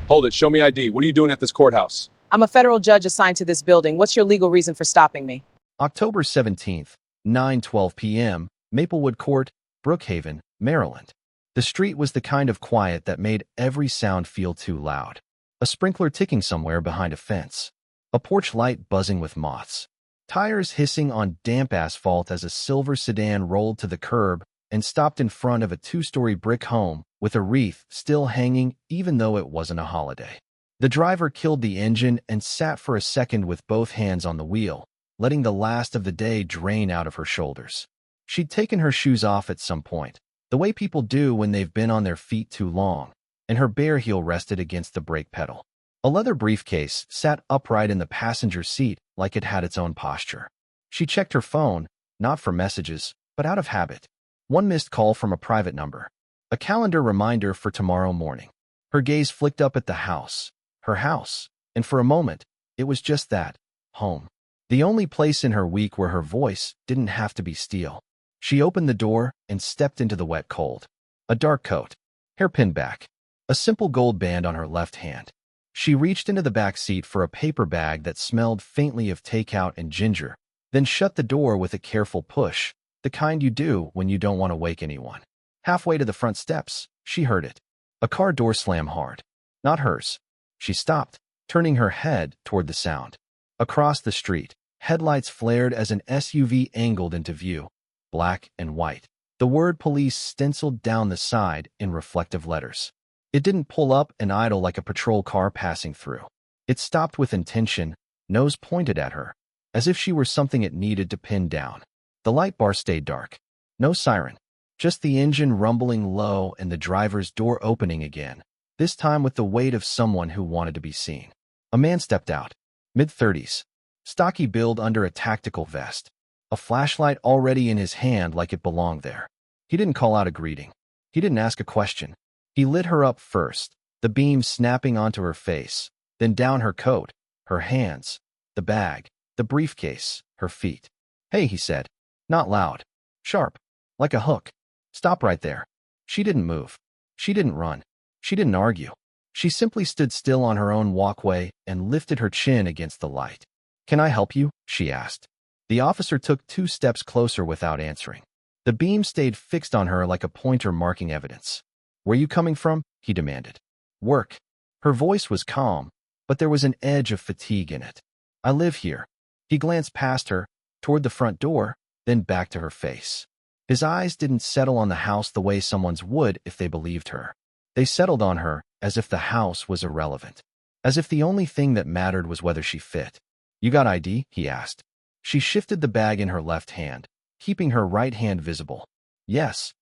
Hold it. Show me ID. What are you doing at this courthouse? I'm a federal judge assigned to this building. What's your legal reason for stopping me? October 17th, 9:12 p.m., Maplewood Court, Brookhaven, Maryland. The street was the kind of quiet that made every sound feel too loud. A sprinkler ticking somewhere behind a fence. A porch light buzzing with moths. Tires hissing on damp asphalt as a silver sedan rolled to the curb and stopped in front of a two-story brick home with a wreath still hanging even though it wasn't a holiday. The driver killed the engine and sat for a second with both hands on the wheel, letting the last of the day drain out of her shoulders. She'd taken her shoes off at some point, the way people do when they've been on their feet too long, and her bare heel rested against the brake pedal. A leather briefcase sat upright in the passenger seat like it had its own posture. She checked her phone, not for messages, but out of habit. One missed call from a private number. A calendar reminder for tomorrow morning. Her gaze flicked up at the house. Her house. And for a moment, it was just that. Home. The only place in her week where her voice didn't have to be steel. She opened the door and stepped into the wet cold. A dark coat. Hairpin back. A simple gold band on her left hand. She reached into the back seat for a paper bag that smelled faintly of takeout and ginger, then shut the door with a careful push, the kind you do when you don't want to wake anyone. Halfway to the front steps, she heard it. A car door slam hard. Not hers. She stopped, turning her head toward the sound. Across the street, headlights flared as an SUV angled into view, black and white. The word police stenciled down the side in reflective letters. It didn't pull up and idle like a patrol car passing through. It stopped with intention, nose pointed at her, as if she were something it needed to pin down. The light bar stayed dark. No siren. Just the engine rumbling low and the driver's door opening again, this time with the weight of someone who wanted to be seen. A man stepped out. Mid-30s. Stocky build under a tactical vest. A flashlight already in his hand like it belonged there. He didn't call out a greeting. He didn't ask a question. He lit her up first, the beam snapping onto her face, then down her coat, her hands, the bag, the briefcase, her feet. "Hey," he said. Not loud. Sharp. Like a hook. "Stop right there." She didn't move. She didn't run. She didn't argue. She simply stood still on her own walkway and lifted her chin against the light. "Can I help you?" she asked. The officer took 2 steps closer without answering. The beam stayed fixed on her like a pointer marking evidence. "Where you coming from?" he demanded. "Work." Her voice was calm, but there was an edge of fatigue in it. "I live here." He glanced past her, toward the front door, then back to her face. His eyes didn't settle on the house the way someone's would if they believed her. They settled on her as if the house was irrelevant. As if the only thing that mattered was whether she fit. "You got ID?" he asked. She shifted the bag in her left hand, keeping her right hand visible. "Yes."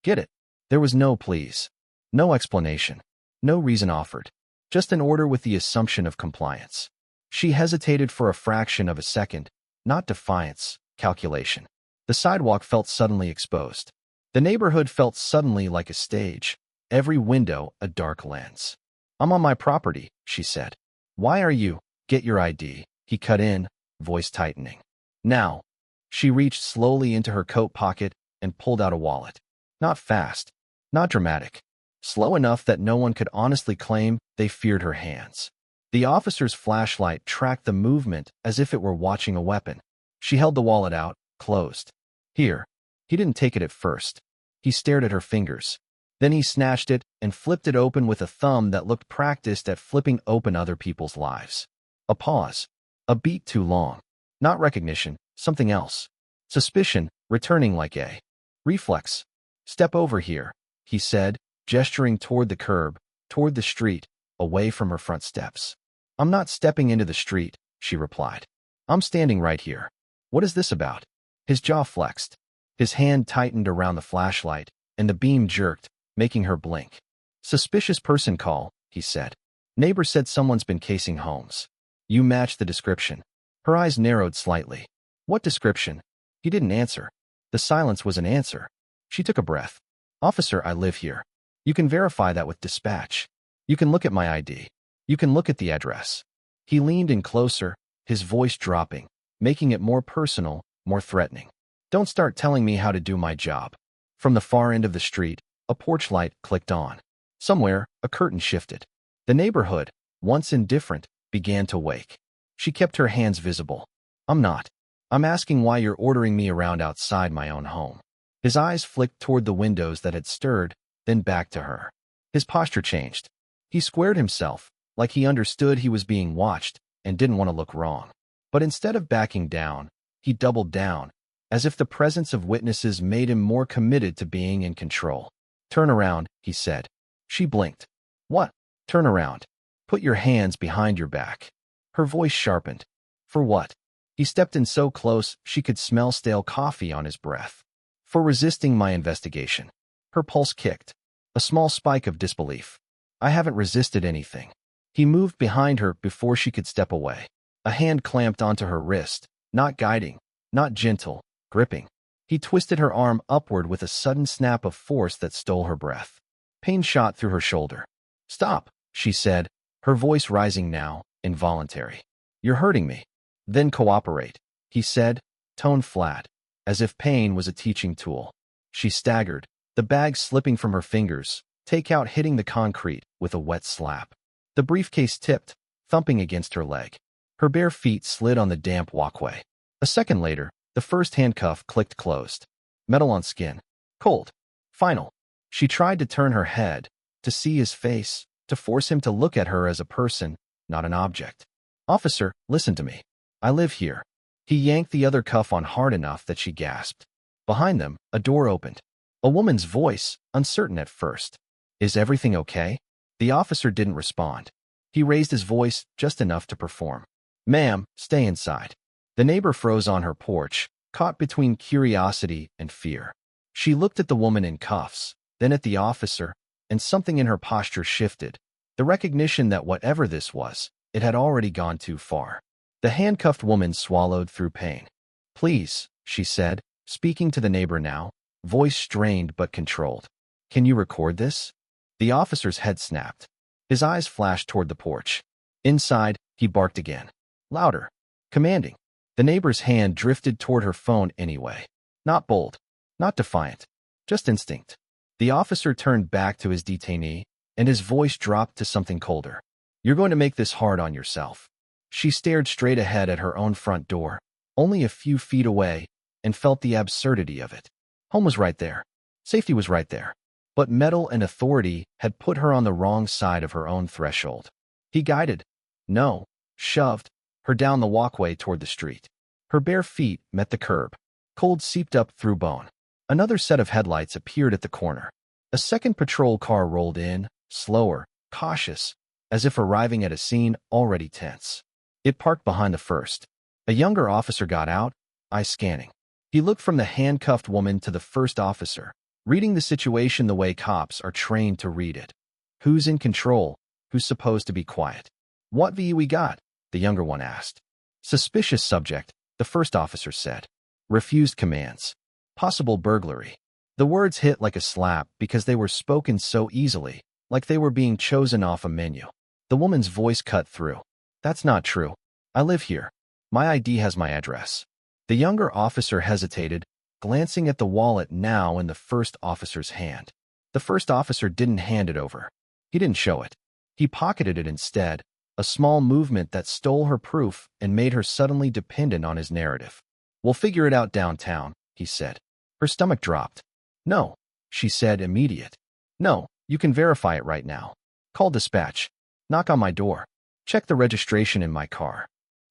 "Get it." There was no please. No explanation. No reason offered. Just an order with the assumption of compliance. She hesitated for a fraction of a second, not defiance, calculation. The sidewalk felt suddenly exposed. The neighborhood felt suddenly like a stage, every window a dark lens. "I'm on my property," she said. "Why are you?" "Get your ID," he cut in, voice tightening. "Now." She reached slowly into her coat pocket and pulled out a wallet. Not fast. Not dramatic. Slow enough that no one could honestly claim they feared her hands. The officer's flashlight tracked the movement as if it were watching a weapon. She held the wallet out, closed. "Here." He didn't take it at first. He stared at her fingers. Then he snatched it and flipped it open with a thumb that looked practiced at flipping open other people's lives. A pause. A beat too long. Not recognition, something else. Suspicion, returning like a reflex. "Step over here," he said, gesturing toward the curb, toward the street, away from her front steps. "I'm not stepping into the street," she replied. "I'm standing right here." "What is this about?" His jaw flexed. His hand tightened around the flashlight, and the beam jerked, making her blink. "Suspicious person call," he said. "Neighbor said someone's been casing homes. You match the description." Her eyes narrowed slightly. "What description?" He didn't answer. The silence was an answer. She took a breath. "Officer, I live here. You can verify that with dispatch. You can look at my ID. You can look at the address." He leaned in closer, his voice dropping, making it more personal, more threatening. "Don't start telling me how to do my job." From the far end of the street, a porch light clicked on. Somewhere, a curtain shifted. The neighborhood, once indifferent, began to wake. She kept her hands visible. I'm not. I'm asking why you're ordering me around outside my own home. His eyes flicked toward the windows that had stirred, then back to her. His posture changed. He squared himself, like he understood he was being watched and didn't want to look wrong. But instead of backing down, he doubled down, as if the presence of witnesses made him more committed to being in control. Turn around, he said. She blinked. What? Turn around. Put your hands behind your back. Her voice sharpened. For what? He stepped in so close she could smell stale coffee on his breath. For resisting my investigation. Her pulse kicked. A small spike of disbelief. I haven't resisted anything. He moved behind her before she could step away. A hand clamped onto her wrist, not guiding, not gentle, gripping. He twisted her arm upward with a sudden snap of force that stole her breath. Pain shot through her shoulder. Stop, she said, her voice rising now, involuntary. You're hurting me. Then cooperate, he said, tone flat, as if pain was a teaching tool. She staggered, the bag slipping from her fingers, takeout hitting the concrete with a wet slap. The briefcase tipped, thumping against her leg. Her bare feet slid on the damp walkway. A second later, the first handcuff clicked closed. Metal on skin. Cold. Final. She tried to turn her head, to see his face, to force him to look at her as a person, not an object. Officer, listen to me. I live here. He yanked the other cuff on hard enough that she gasped. Behind them, a door opened. A woman's voice, uncertain at first. Is everything okay? The officer didn't respond. He raised his voice just enough to perform. Ma'am, stay inside. The neighbor froze on her porch, caught between curiosity and fear. She looked at the woman in cuffs, then at the officer, and something in her posture shifted. The recognition that whatever this was, it had already gone too far. The handcuffed woman swallowed through pain. Please, she said, speaking to the neighbor now, voice strained but controlled. Can you record this? The officer's head snapped. His eyes flashed toward the porch. Inside, he barked again. Louder. Commanding. The neighbor's hand drifted toward her phone anyway. Not bold. Not defiant. Just instinct. The officer turned back to his detainee, and his voice dropped to something colder. You're going to make this hard on yourself. She stared straight ahead at her own front door, only a few feet away, and felt the absurdity of it. Home was right there. Safety was right there. But metal and authority had put her on the wrong side of her own threshold. He guided, no, shoved, her down the walkway toward the street. Her bare feet met the curb. Cold seeped up through bone. Another set of headlights appeared at the corner. A second patrol car rolled in, slower, cautious, as if arriving at a scene already tense. It parked behind the first. A younger officer got out, eyes scanning. He looked from the handcuffed woman to the first officer, reading the situation the way cops are trained to read it. Who's in control? Who's supposed to be quiet? What VU we got? The younger one asked. Suspicious subject, the first officer said. Refused commands. Possible burglary. The words hit like a slap because they were spoken so easily, like they were being chosen off a menu. The woman's voice cut through. That's not true. I live here. My ID has my address. The younger officer hesitated, glancing at the wallet now in the first officer's hand. The first officer didn't hand it over. He didn't show it. He pocketed it instead, a small movement that stole her proof and made her suddenly dependent on his narrative. We'll figure it out downtown, he said. Her stomach dropped. No, she said, immediate. No, you can verify it right now. Call dispatch. Knock on my door. Check the registration in my car.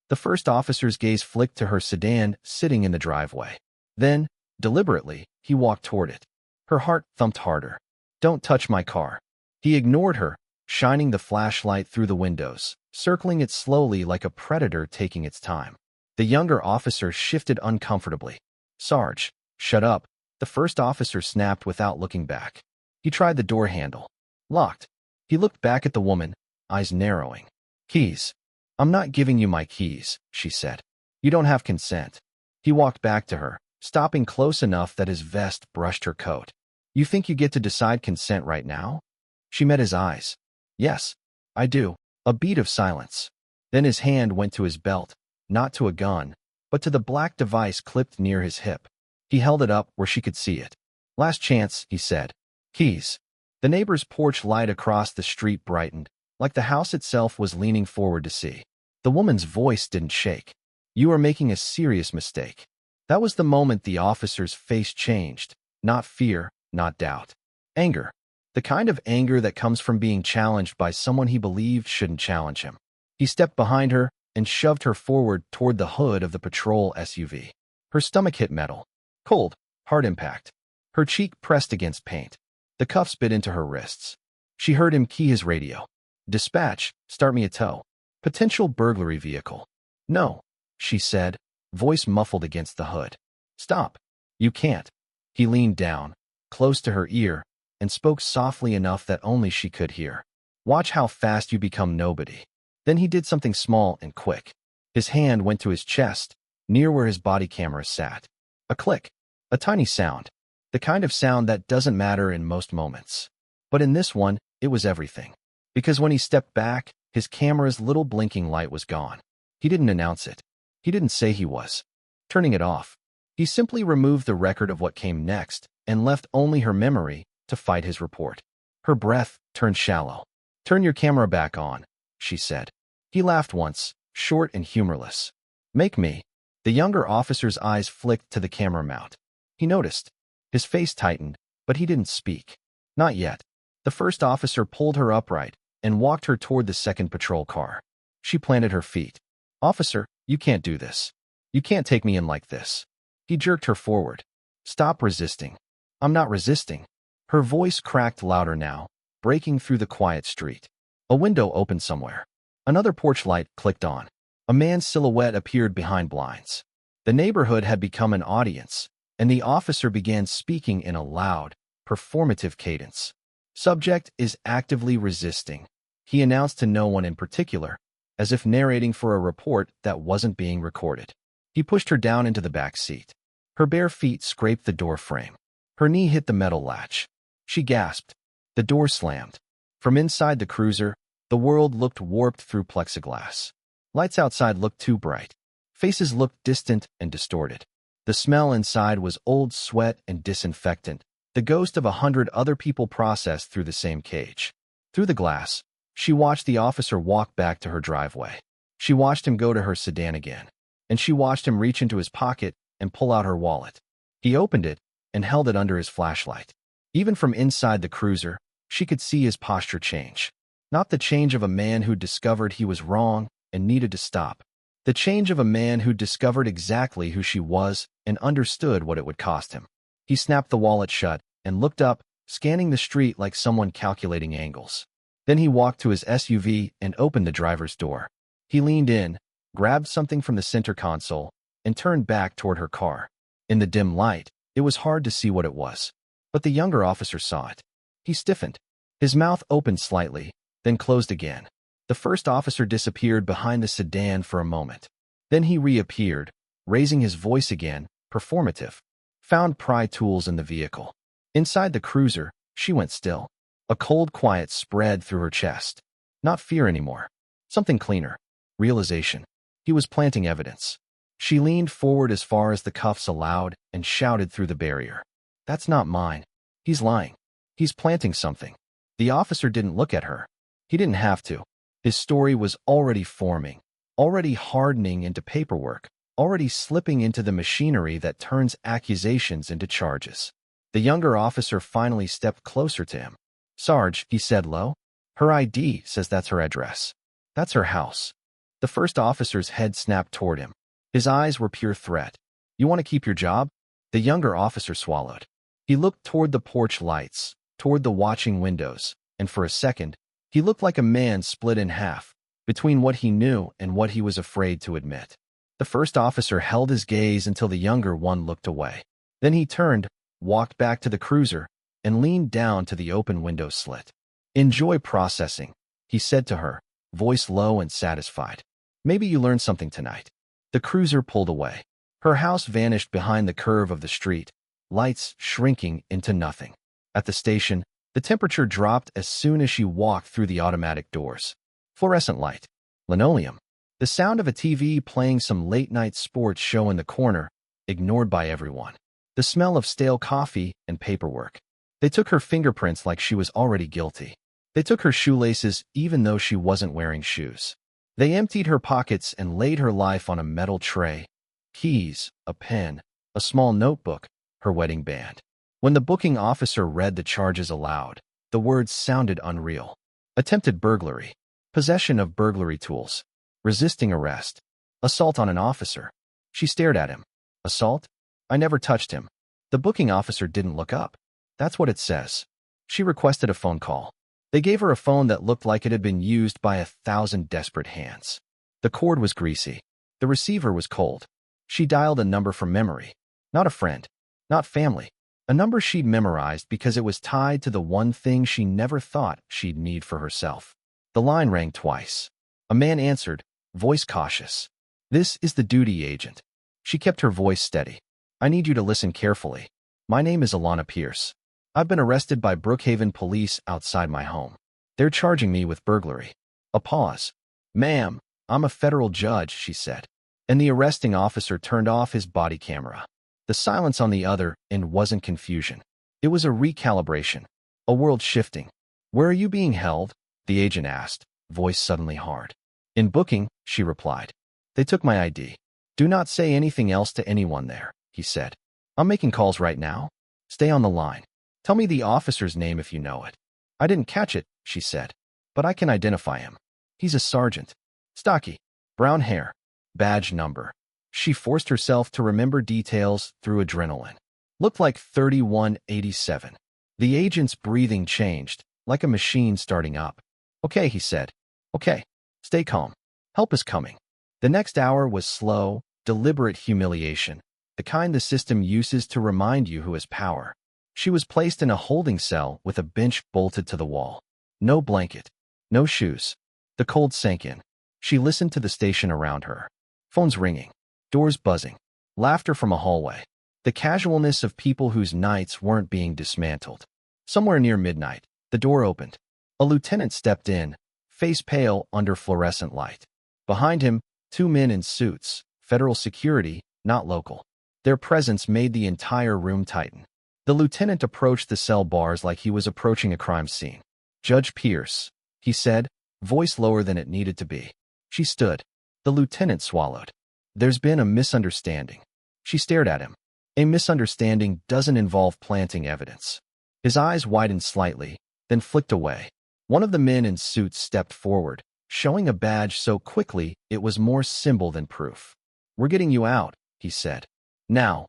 The first officer's gaze flicked to her sedan sitting in the driveway. Then, deliberately, he walked toward it. Her heart thumped harder. Don't touch my car. He ignored her, shining the flashlight through the windows, circling it slowly like a predator taking its time. The younger officer shifted uncomfortably. Sarge, shut up, the first officer snapped without looking back. He tried the door handle. Locked. He looked back at the woman, eyes narrowing. Keys. I'm not giving you my keys, she said. You don't have consent. He walked back to her, stopping close enough that his vest brushed her coat. You think you get to decide consent right now? She met his eyes. Yes, I do. A beat of silence. Then his hand went to his belt, not to a gun, but to the black device clipped near his hip. He held it up where she could see it. Last chance, he said. Keys. The neighbor's porch light across the street brightened, like the house itself was leaning forward to see. The woman's voice didn't shake. "You are making a serious mistake." That was the moment the officer's face changed. Not fear, not doubt. Anger. The kind of anger that comes from being challenged by someone he believed shouldn't challenge him. He stepped behind her and shoved her forward toward the hood of the patrol SUV. Her stomach hit metal. Cold, hard impact. Her cheek pressed against paint. The cuffs bit into her wrists. She heard him key his radio. "Dispatch, start me a tow. Potential burglary vehicle." "No," she said, voice muffled against the hood. "Stop. You can't." He leaned down, close to her ear, and spoke softly enough that only she could hear. "Watch how fast you become nobody." Then he did something small and quick. His hand went to his chest, near where his body camera sat. A click. A tiny sound. The kind of sound that doesn't matter in most moments. But in this one, it was everything. Because when he stepped back, his camera's little blinking light was gone. He didn't announce it. He didn't say he was turning it off. He simply removed the record of what came next and left only her memory to fight his report. Her breath turned shallow. "Turn your camera back on," she said. He laughed once, short and humorless. "Make me." The younger officer's eyes flicked to the camera mount. He noticed. His face tightened, but he didn't speak. Not yet. The first officer pulled her upright and walked her toward the second patrol car. She planted her feet. "Officer, you can't do this. You can't take me in like this." He jerked her forward. "Stop resisting." "I'm not resisting." Her voice cracked louder now, breaking through the quiet street. A window opened somewhere. Another porch light clicked on. A man's silhouette appeared behind blinds. The neighborhood had become an audience, and the officer began speaking in a loud, performative cadence. "Subject is actively resisting," he announced to no one in particular, as if narrating for a report that wasn't being recorded. He pushed her down into the back seat. Her bare feet scraped the door frame. Her knee hit the metal latch. She gasped. The door slammed. From inside the cruiser, the world looked warped through plexiglass. Lights outside looked too bright. Faces looked distant and distorted. The smell inside was old sweat and disinfectant, the ghost of 100 other people processed through the same cage. Through the glass, she watched the officer walk back to her driveway. She watched him go to her sedan again, and she watched him reach into his pocket and pull out her wallet. He opened it and held it under his flashlight. Even from inside the cruiser, she could see his posture change. Not the change of a man who discovered he was wrong and needed to stop. The change of a man who discovered exactly who she was and understood what it would cost him. He snapped the wallet shut and looked up, scanning the street like someone calculating angles. Then he walked to his SUV and opened the driver's door. He leaned in, grabbed something from the center console, and turned back toward her car. In the dim light, it was hard to see what it was. But the younger officer saw it. He stiffened. His mouth opened slightly, then closed again. The first officer disappeared behind the sedan for a moment. Then he reappeared, raising his voice again, performative. "Found pry tools in the vehicle." Inside the cruiser, she went still. A cold quiet spread through her chest. Not fear anymore. Something cleaner. Realization. He was planting evidence. She leaned forward as far as the cuffs allowed and shouted through the barrier. "That's not mine. He's lying. He's planting something." The officer didn't look at her. He didn't have to. His story was already forming, already hardening into paperwork, already slipping into the machinery that turns accusations into charges. The younger officer finally stepped closer to him. "Sarge," he said low. "Her ID says that's her address. That's her house." The first officer's head snapped toward him. His eyes were pure threat. "You want to keep your job?" The younger officer swallowed. He looked toward the porch lights, toward the watching windows, and for a second, he looked like a man split in half, between what he knew and what he was afraid to admit. The first officer held his gaze until the younger one looked away. Then he turned, walked back to the cruiser, and leaned down to the open window slit. "Enjoy processing," he said to her, voice low and satisfied. "Maybe you learned something tonight." The cruiser pulled away. Her house vanished behind the curve of the street, lights shrinking into nothing. At the station, the temperature dropped as soon as she walked through the automatic doors. Fluorescent light. Linoleum. The sound of a TV playing some late-night sports show in the corner, ignored by everyone. The smell of stale coffee and paperwork. They took her fingerprints like she was already guilty. They took her shoelaces even though she wasn't wearing shoes. They emptied her pockets and laid her life on a metal tray. Keys, a pen, a small notebook, her wedding band. When the booking officer read the charges aloud, the words sounded unreal. Attempted burglary, possession of burglary tools, resisting arrest, assault on an officer. She stared at him. Assault? I never touched him. The booking officer didn't look up. That's what it says. She requested a phone call. They gave her a phone that looked like it had been used by 1,000 desperate hands. The cord was greasy. The receiver was cold. She dialed a number from memory. Not a friend. Not family. A number she'd memorized because it was tied to the one thing she never thought she'd need for herself. The line rang twice. A man answered, voice cautious. This is the duty agent. She kept her voice steady. I need you to listen carefully. My name is Alana Pierce. I've been arrested by Brookhaven police outside my home. They're charging me with burglary. A pause. Ma'am, I'm a federal judge, she said. And the arresting officer turned off his body camera. The silence on the other end wasn't confusion. It was a recalibration. A world shifting. Where are you being held? The agent asked, voice suddenly hard. In booking, she replied. They took my ID. Do not say anything else to anyone there, he said. I'm making calls right now. Stay on the line. Tell me the officer's name if you know it. I didn't catch it, she said, but I can identify him. He's a sergeant. Stocky. Brown hair. Badge number. She forced herself to remember details through adrenaline. Looked like 3187. The agent's breathing changed, like a machine starting up. Okay, he said. Okay. Stay calm. Help is coming. The next hour was slow, deliberate humiliation, the kind the system uses to remind you who has power. She was placed in a holding cell with a bench bolted to the wall. No blanket. No shoes. The cold sank in. She listened to the station around her. Phones ringing. Doors buzzing. Laughter from a hallway. The casualness of people whose nights weren't being dismantled. Somewhere near midnight, the door opened. A lieutenant stepped in, face pale under fluorescent light. Behind him, 2 men in suits, federal security, not local. Their presence made the entire room tighten. The lieutenant approached the cell bars like he was approaching a crime scene. Judge Pierce, he said, voice lower than it needed to be. She stood. The lieutenant swallowed. There's been a misunderstanding. She stared at him. A misunderstanding doesn't involve planting evidence. His eyes widened slightly, then flicked away. One of the men in suits stepped forward, showing a badge so quickly it was more symbol than proof. We're getting you out, he said. Now.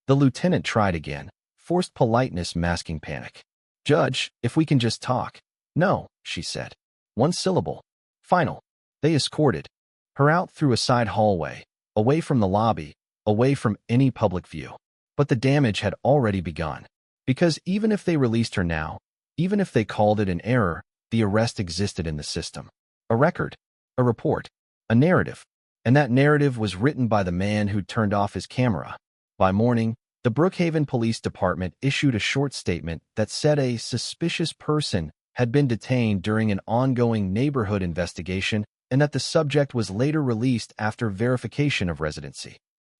The lieutenant tried again, forced politeness masking panic. Judge, if we can just talk. No, she said. One syllable. Final. They escorted her out through a side hallway, away from the lobby, away from any public view. But the damage had already begun. Because even if they released her now, even if they called it an error, the arrest existed in the system. A record, a report, a narrative. And that narrative was written by the man who'd turned off his camera. By morning, the Brookhaven Police Department issued a short statement that said a suspicious person had been detained during an ongoing neighborhood investigation and that the subject was later released after verification of residency.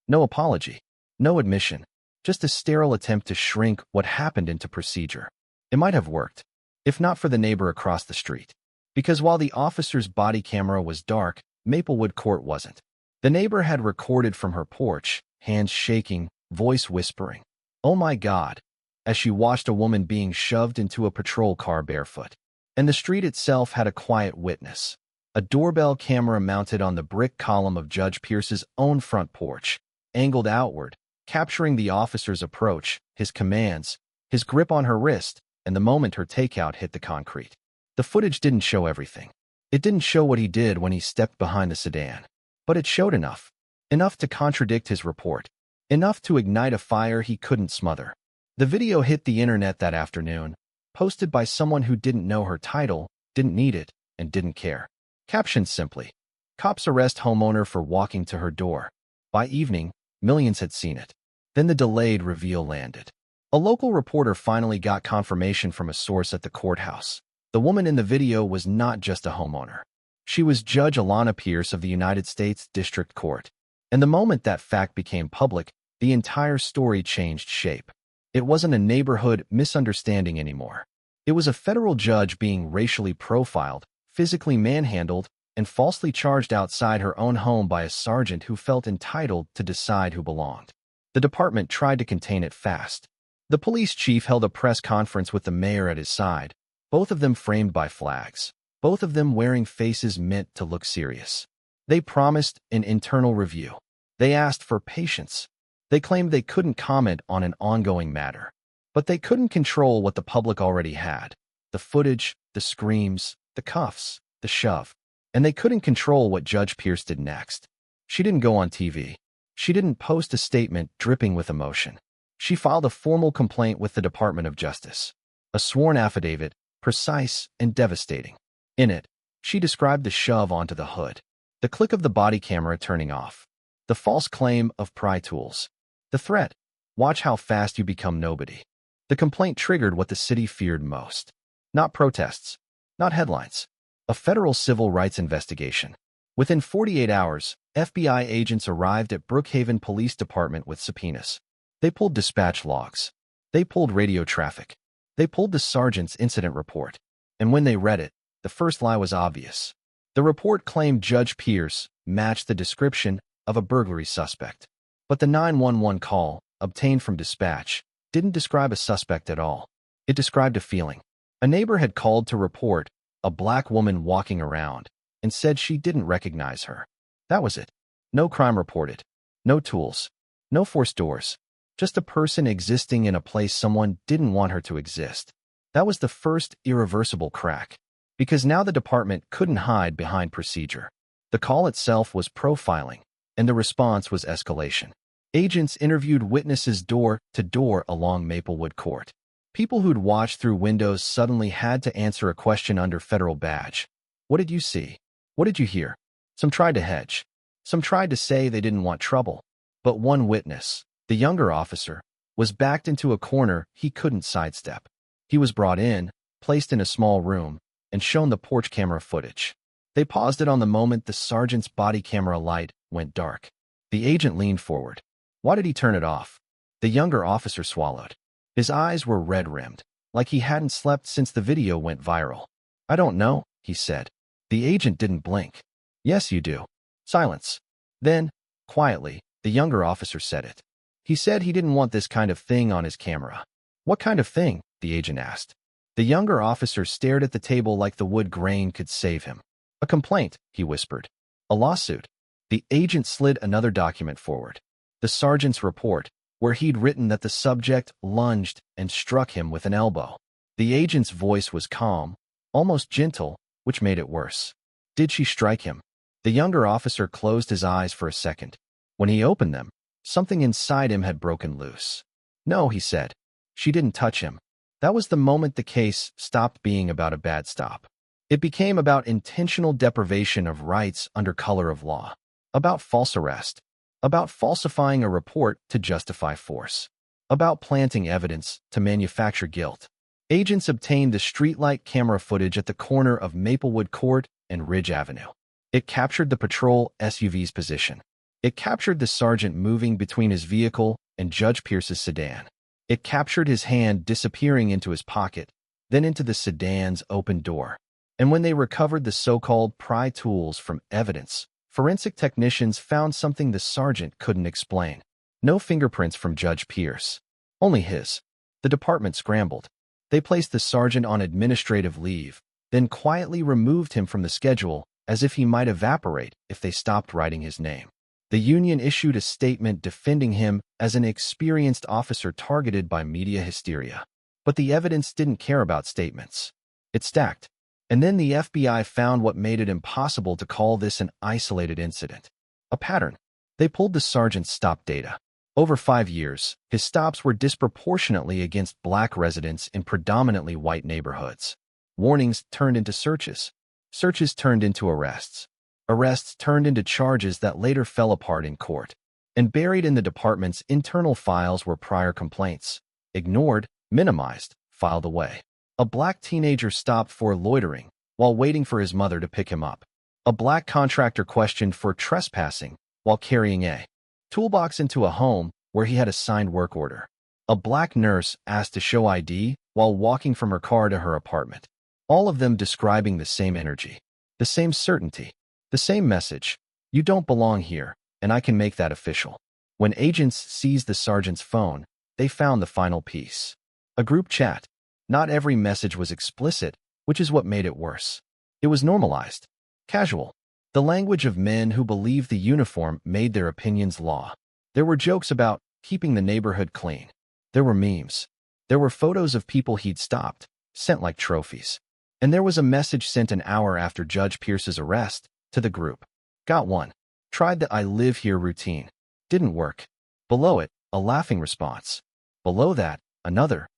No apology, no admission, just a sterile attempt to shrink what happened into procedure. It might have worked, if not for the neighbor across the street. Because while the officer's body camera was dark, Maplewood Court wasn't. The neighbor had recorded from her porch, hands shaking, voice whispering, "Oh my God," as she watched a woman being shoved into a patrol car barefoot. And the street itself had a quiet witness. A doorbell camera mounted on the brick column of Judge Pierce's own front porch, angled outward, capturing the officer's approach, his commands, his grip on her wrist, and the moment her takeout hit the concrete. The footage didn't show everything. It didn't show what he did when he stepped behind the sedan. But it showed enough. Enough to contradict his report. Enough to ignite a fire he couldn't smother. The video hit the internet that afternoon, posted by someone who didn't know her title, didn't need it, and didn't care. Captioned simply, "Cops arrest homeowner for walking to her door." By evening, millions had seen it. Then the delayed reveal landed. A local reporter finally got confirmation from a source at the courthouse. The woman in the video was not just a homeowner. She was Judge Alana Pierce of the United States District Court. And the moment that fact became public, the entire story changed shape. It wasn't a neighborhood misunderstanding anymore. It was a federal judge being racially profiled, physically manhandled, and falsely charged outside her own home by a sergeant who felt entitled to decide who belonged. The department tried to contain it fast. The police chief held a press conference with the mayor at his side, both of them framed by flags, both of them wearing faces meant to look serious. They promised an internal review. They asked for patience. They claimed they couldn't comment on an ongoing matter. But they couldn't control what the public already had: the footage, the screams, the cuffs, the shove. And they couldn't control what Judge Pierce did next. She didn't go on TV. She didn't post a statement dripping with emotion. She filed a formal complaint with the Department of Justice. A sworn affidavit, precise and devastating. In it, she described the shove onto the hood, the click of the body camera turning off, the false claim of pry tools, the threat: watch how fast you become nobody. The complaint triggered what the city feared most. Not protests, not headlines. A federal civil rights investigation. Within 48 hours, FBI agents arrived at Brookhaven Police Department with subpoenas. They pulled dispatch logs. They pulled radio traffic. They pulled the sergeant's incident report. And when they read it, the first lie was obvious. The report claimed Judge Pierce matched the description of a burglary suspect. But the 911 call, obtained from dispatch, didn't describe a suspect at all. It described a feeling. A neighbor had called to report a black woman walking around and said she didn't recognize her. That was it. No crime reported. No tools. No forced doors. Just a person existing in a place someone didn't want her to exist. That was the first irreversible crack. Because now the department couldn't hide behind procedure. The call itself was profiling, and the response was escalation. Agents interviewed witnesses door to door along Maplewood Court. People who'd watched through windows suddenly had to answer a question under federal badge. What did you see? What did you hear? Some tried to hedge. Some tried to say they didn't want trouble. But one witness, the younger officer, was backed into a corner he couldn't sidestep. He was brought in, placed in a small room, and shown the porch camera footage. They paused it on the moment the sergeant's body camera light went dark. The agent leaned forward. Why did he turn it off? The younger officer swallowed. His eyes were red-rimmed, like he hadn't slept since the video went viral. I don't know, he said. The agent didn't blink. Yes, you do. Silence. Then, quietly, the younger officer said it. He said he didn't want this kind of thing on his camera. What kind of thing? The agent asked. The younger officer stared at the table like the wood grain could save him. A complaint, he whispered. A lawsuit. The agent slid another document forward. The sergeant's report, where he'd written that the subject lunged and struck him with an elbow. The agent's voice was calm, almost gentle, which made it worse. Did she strike him? The younger officer closed his eyes for a second. When he opened them, something inside him had broken loose. No, he said. She didn't touch him. That was the moment the case stopped being about a bad stop. It became about intentional deprivation of rights under color of law. About false arrest. About falsifying a report to justify force. About planting evidence to manufacture guilt. Agents obtained the streetlight camera footage at the corner of Maplewood Court and Ridge Avenue. It captured the patrol SUV's position. It captured the sergeant moving between his vehicle and Judge Pierce's sedan. It captured his hand disappearing into his pocket, then into the sedan's open door. And when they recovered the so-called pry tools from evidence, forensic technicians found something the sergeant couldn't explain. No fingerprints from Judge Pierce. Only his. The department scrambled. They placed the sergeant on administrative leave, then quietly removed him from the schedule as if he might evaporate if they stopped writing his name. The union issued a statement defending him as an experienced officer targeted by media hysteria. But the evidence didn't care about statements. It stacked. And then the FBI found what made it impossible to call this an isolated incident. A pattern. They pulled the sergeant's stop data. Over 5 years, his stops were disproportionately against black residents in predominantly white neighborhoods. Warnings turned into searches. Searches turned into arrests. Arrests turned into charges that later fell apart in court. And buried in the department's internal files were prior complaints. Ignored, minimized, filed away. A black teenager stopped for loitering while waiting for his mother to pick him up. A black contractor questioned for trespassing while carrying a toolbox into a home where he had a signed work order. A black nurse asked to show ID while walking from her car to her apartment. All of them describing the same energy, the same certainty, the same message. You don't belong here, and I can make that official. When agents seized the sergeant's phone, they found the final piece. A group chat. Not every message was explicit, which is what made it worse. It was normalized, casual, the language of men who believed the uniform made their opinions law. There were jokes about keeping the neighborhood clean. There were memes. There were photos of people he'd stopped, sent like trophies. And there was a message sent an hour after Judge Pierce's arrest to the group. Got one. Tried the I live here routine. Didn't work. Below it, a laughing response. Below that, another.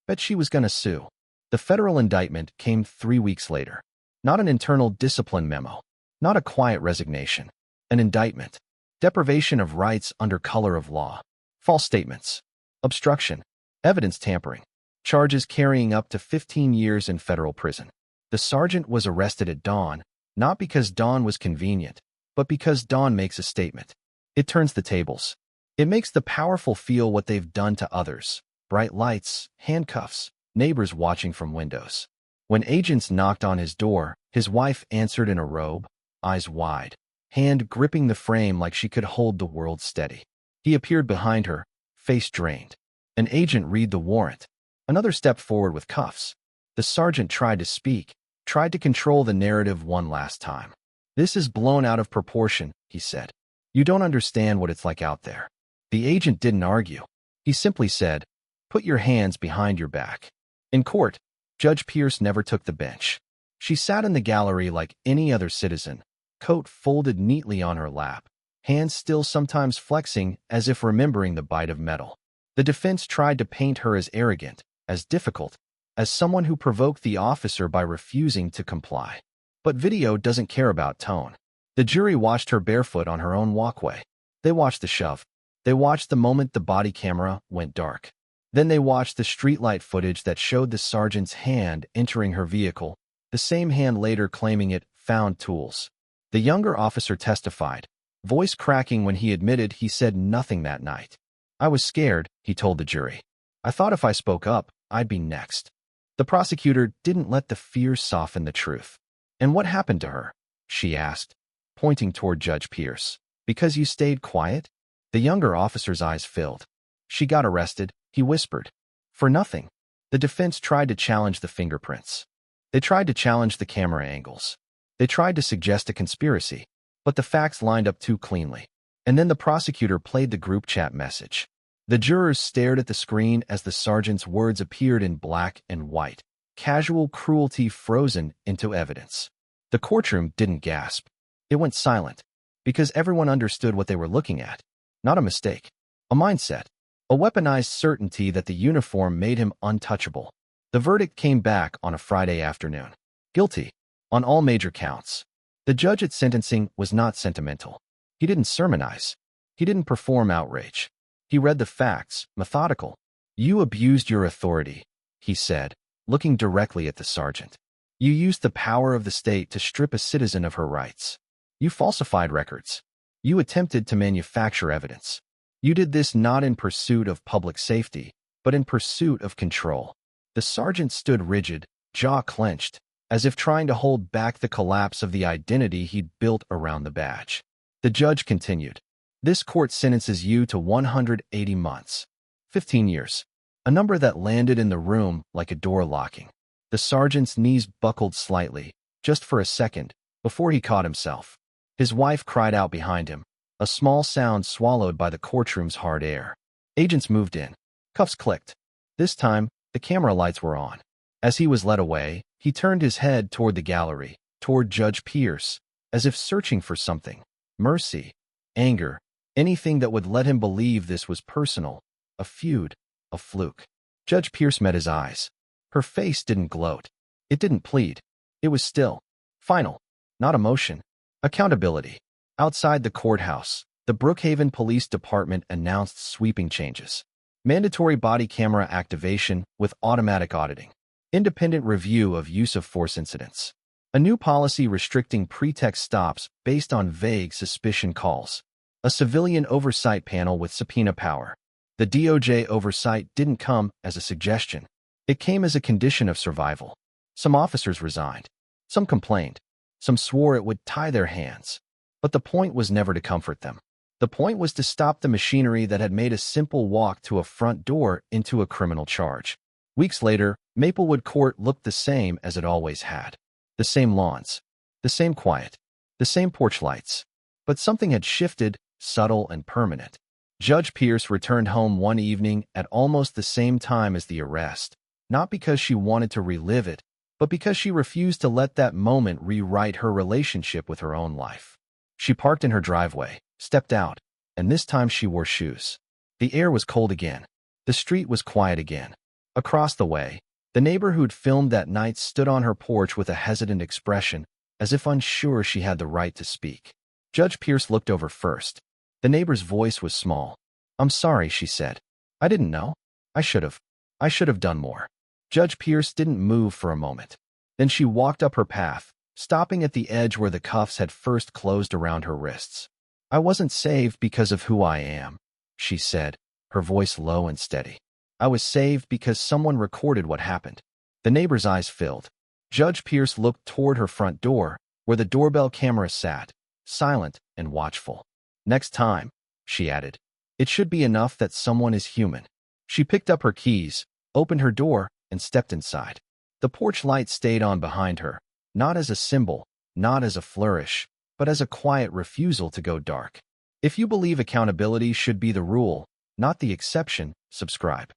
Bet she was gonna sue. The federal indictment came 3 weeks later. Not an internal discipline memo. Not a quiet resignation. An indictment. Deprivation of rights under color of law. False statements. Obstruction. Evidence tampering. Charges carrying up to 15 years in federal prison. The sergeant was arrested at dawn, not because dawn was convenient, but because dawn makes a statement. It turns the tables. It makes the powerful feel what they've done to others. Bright lights, handcuffs, neighbors watching from windows. When agents knocked on his door, his wife answered in a robe, eyes wide, hand gripping the frame like she could hold the world steady. He appeared behind her, face drained. An agent read the warrant. Another stepped forward with cuffs. The sergeant tried to speak, tried to control the narrative one last time. This is blown out of proportion, he said. You don't understand what it's like out there. The agent didn't argue. He simply said, put your hands behind your back. In court, Judge Pierce never took the bench. She sat in the gallery like any other citizen, coat folded neatly on her lap, hands still sometimes flexing as if remembering the bite of metal. The defense tried to paint her as arrogant, as difficult, as someone who provoked the officer by refusing to comply. But video doesn't care about tone. The jury watched her barefoot on her own walkway. They watched the shove. They watched the moment the body camera went dark. Then they watched the streetlight footage that showed the sergeant's hand entering her vehicle, the same hand later claiming it found tools. The younger officer testified, voice cracking when he admitted he said nothing that night. I was scared, he told the jury. I thought if I spoke up, I'd be next. The prosecutor didn't let the fear soften the truth. And what happened to her? She asked, pointing toward Judge Pierce. Because you stayed quiet? The younger officer's eyes filled. She got arrested, he whispered. For nothing. The defense tried to challenge the fingerprints. They tried to challenge the camera angles. They tried to suggest a conspiracy, but the facts lined up too cleanly. And then the prosecutor played the group chat message. The jurors stared at the screen as the sergeant's words appeared in black and white. Casual cruelty frozen into evidence. The courtroom didn't gasp. It went silent, because everyone understood what they were looking at. Not a mistake. A mindset. A weaponized certainty that the uniform made him untouchable. The verdict came back on a Friday afternoon. Guilty. On all major counts. The judge at sentencing was not sentimental. He didn't sermonize. He didn't perform outrage. He read the facts, methodical. You abused your authority, he said, looking directly at the sergeant. You used the power of the state to strip a citizen of her rights. You falsified records. You attempted to manufacture evidence. You did this not in pursuit of public safety, but in pursuit of control. The sergeant stood rigid, jaw clenched, as if trying to hold back the collapse of the identity he'd built around the badge. The judge continued. This court sentences you to 180 months. 15 years. A number that landed in the room like a door locking. The sergeant's knees buckled slightly, just for a second, before he caught himself. His wife cried out behind him, a small sound swallowed by the courtroom's hard air. Agents moved in. Cuffs clicked. This time, the camera lights were on. As he was led away, he turned his head toward the gallery, toward Judge Pierce, as if searching for something. Mercy, anger, anything that would let him believe this was personal, a feud, a fluke. Judge Pierce met his eyes. Her face didn't gloat. It didn't plead. It was still. Final. Not emotion. Accountability. Outside the courthouse, the Brookhaven Police Department announced sweeping changes. Mandatory body camera activation with automatic auditing. Independent review of use of force incidents. A new policy restricting pretext stops based on vague suspicion calls. A civilian oversight panel with subpoena power. The DOJ oversight didn't come as a suggestion. It came as a condition of survival. Some officers resigned. Some complained. Some swore it would tie their hands. But the point was never to comfort them. The point was to stop the machinery that had made a simple walk to a front door into a criminal charge. Weeks later, Maplewood Court looked the same as it always had. The same lawns. The same quiet. The same porch lights. But something had shifted, subtle and permanent. Judge Pierce returned home one evening at almost the same time as the arrest, not because she wanted to relive it, but because she refused to let that moment rewrite her relationship with her own life. She parked in her driveway, stepped out, and this time she wore shoes. The air was cold again. The street was quiet again. Across the way, the neighbor who'd filmed that night stood on her porch with a hesitant expression, as if unsure she had the right to speak. Judge Pierce looked over first. The neighbor's voice was small. "I'm sorry," she said. "I didn't know. I should have done more." Judge Pierce didn't move for a moment. Then she walked up her path, stopping at the edge where the cuffs had first closed around her wrists. "I wasn't saved because of who I am," she said, her voice low and steady. "I was saved because someone recorded what happened." The neighbor's eyes filled. Judge Pierce looked toward her front door, where the doorbell camera sat, silent and watchful. "Next time," she added, "it should be enough that someone is human." She picked up her keys, opened her door, and stepped inside. The porch light stayed on behind her, not as a symbol, not as a flourish, but as a quiet refusal to go dark. If you believe accountability should be the rule, not the exception, subscribe.